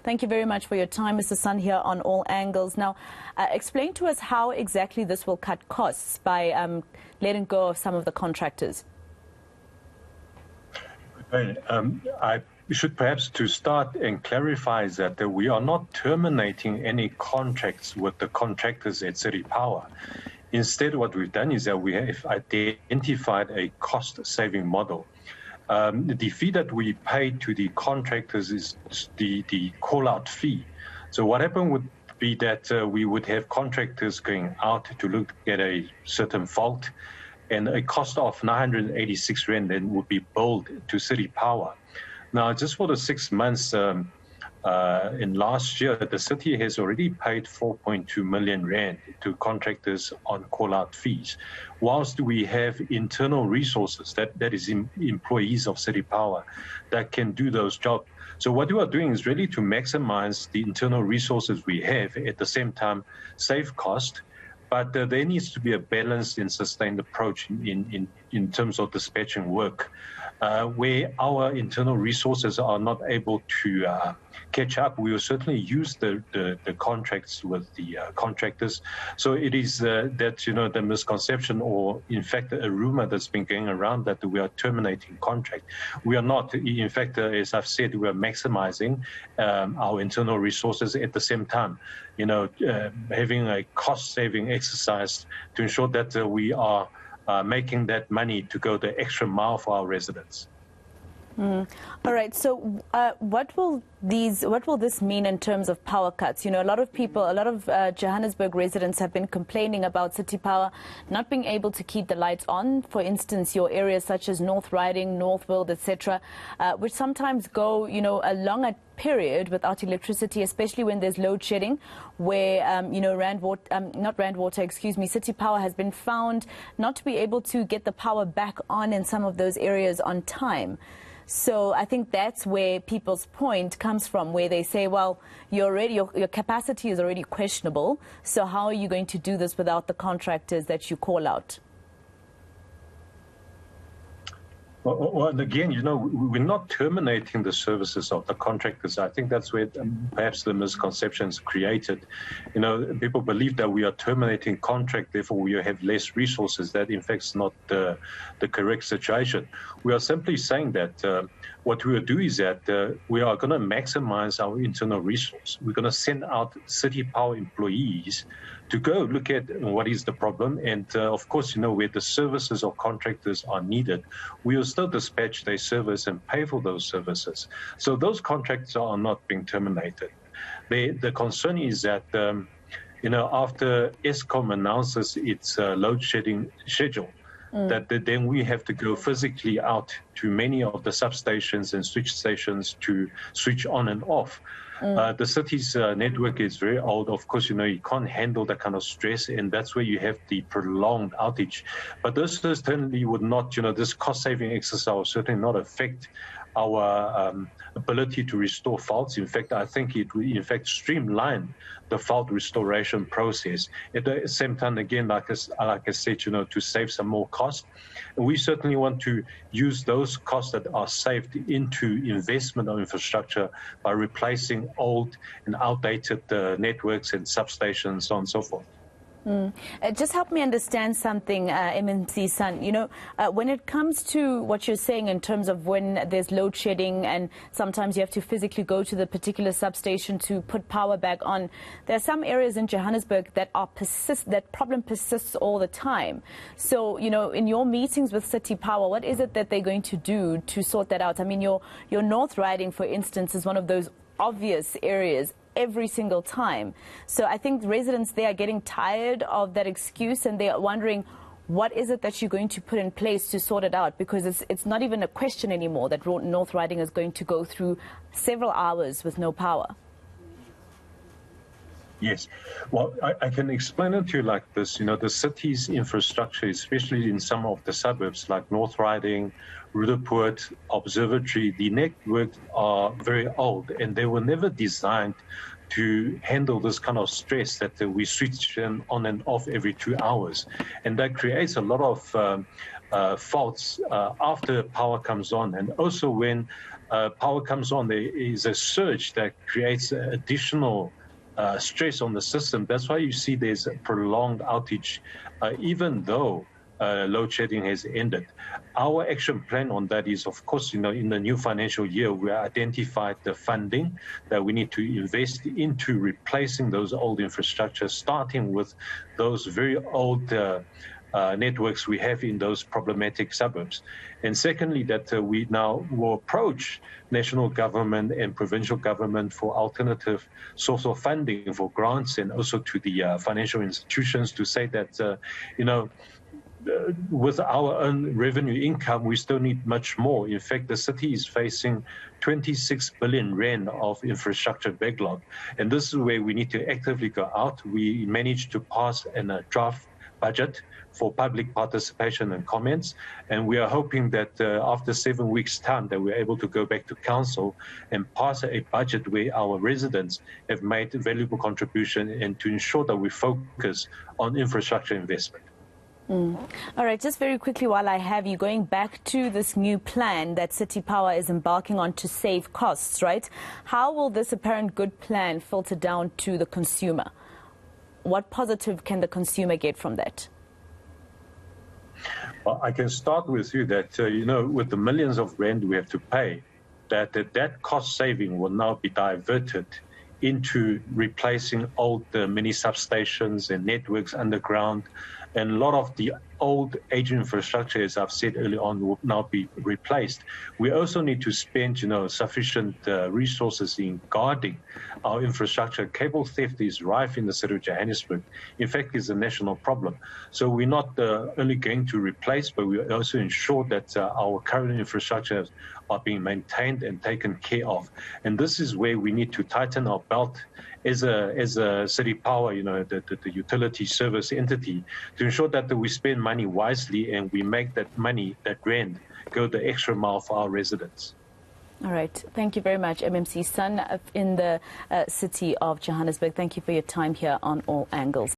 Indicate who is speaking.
Speaker 1: Thank you very much for your time, Mr. Sun, here on All Angles. Now, explain to us how exactly this will cut costs by letting go of some of the contractors.
Speaker 2: I should perhaps to start and clarify that we are not terminating any contracts with the contractors at City Power. Instead, what we've done is that we have identified a cost-saving model. The fee that we pay to the contractors is the call-out fee. So what happened would be that we would have contractors going out to look at a certain fault, and a cost of 986 Rand then would be billed to City Power. Now, just for the 6 months in last year, the city has already paid 4.2 million Rand to contractors on call-out fees, whilst we have internal resources, that is employees of City Power, that can do those jobs. So what we are doing is really to maximize the internal resources we have, at the same time save cost. But there needs to be a balanced and sustained approach in terms of dispatching work, where our internal resources are not able to catch up. We will certainly use the contracts with the contractors. So it is that, the misconception, or in fact a rumor that's been going around, that we are terminating contract. We are not. In fact, as I've said, we are maximizing our internal resources, at the same time, having a cost-saving exercise to ensure that we are making that money to go the extra mile for our residents.
Speaker 1: All right. So, what will this mean in terms of power cuts? A lot of people, a lot of Johannesburg residents have been complaining about City Power not being able to keep the lights on. For instance, your areas such as North Riding, Northfield, etc., which sometimes go, a longer period without electricity, especially when there's load shedding, where City Power has been found not to be able to get the power back on in some of those areas on time. So I think that's where people's point comes from, where they say, well, your capacity is already questionable, so how are you going to do this without the contractors that you call out?
Speaker 2: Well, again, we're not terminating the services of the contractors. I think that's where perhaps the misconceptions created. People believe that we are terminating contract, therefore we have less resources. That, in fact, is not the correct situation. We are simply saying that what we will do is that we are going to maximize our internal resource. We're going to send out City Power employees to go look at what is the problem. And of course, where the services of contractors are needed, we will still dispatch their service and pay for those services. So those contracts are not being terminated. The concern is that, after Eskom announces its load shedding schedule, that then we have to go physically out to many of the substations and switch stations to switch on and off. The city's network is very old. Of course, you can't handle that kind of stress, and that's where you have the prolonged outage. But this certainly would not, this cost-saving exercise will certainly not affect our ability to restore faults. In fact, I think it will, in fact, streamline the fault restoration process. At the same time, again, like I said, to save some more cost. And we certainly want to use those costs that are saved into investment of infrastructure by replacing old and outdated networks and substations, so on and so forth.
Speaker 1: Just help me understand something, MMC Sun. When it comes to what you're saying in terms of when there's load shedding and sometimes you have to physically go to the particular substation to put power back on, there are some areas in Johannesburg that that problem persists all the time. So, in your meetings with City Power, what is it that they're going to do to sort that out? I mean, your North Riding, for instance, is one of those obvious areas every single time. So I think residents there are getting tired of that excuse, and they are wondering, what is it that you're going to put in place to sort it out? Because it's not even a question anymore that North Riding is going to go through several hours with no power.
Speaker 2: Yes. Well, I can explain it to you like this. The city's infrastructure, especially in some of the suburbs like North Riding, Roodepoort, Observatory, the networks are very old, and they were never designed to handle this kind of stress that we switch them on and off every 2 hours. And that creates a lot of faults after power comes on, and also when power comes on, there is a surge that creates additional stress on the system. That's why you see there's a prolonged outage, even though load shedding has ended. Our action plan on that is, of course, in the new financial year, we identified the funding that we need to invest into replacing those old infrastructures, starting with those very old networks we have in those problematic suburbs. And secondly, that we now will approach national government and provincial government for alternative source of funding for grants, and also to the financial institutions to say that, with our own revenue income, we still need much more. In fact, the city is facing 26 billion rand of infrastructure backlog. And this is where we need to actively go out. We managed to pass a draft budget for public participation and comments. And we are hoping that after 7 weeks' time that we're able to go back to council and pass a budget where our residents have made a valuable contribution, and to ensure that we focus on infrastructure investment.
Speaker 1: All right, just very quickly while I have you, going back to this new plan that City Power is embarking on to save costs, right? How will this apparent good plan filter down to the consumer? What positive can the consumer get from that?
Speaker 2: Well, I can start with you that, with the millions of rand we have to pay, that cost saving will now be diverted into replacing old mini substations and networks underground. And a lot of the old aging infrastructure, as I've said earlier on, will now be replaced. We also need to spend, sufficient resources in guarding our infrastructure. Cable theft is rife in the city of Johannesburg. In fact, it's a national problem. So we're not only going to replace, but we also ensure that our current infrastructure are being maintained and taken care of. And this is where we need to tighten our belt as a City Power, the utility service entity, to ensure that we spend money wisely and we make that money, that rand, go the extra mile for our residents.
Speaker 1: All right. Thank you very much, MMC Sun in the City of Johannesburg. Thank you for your time here on All Angles.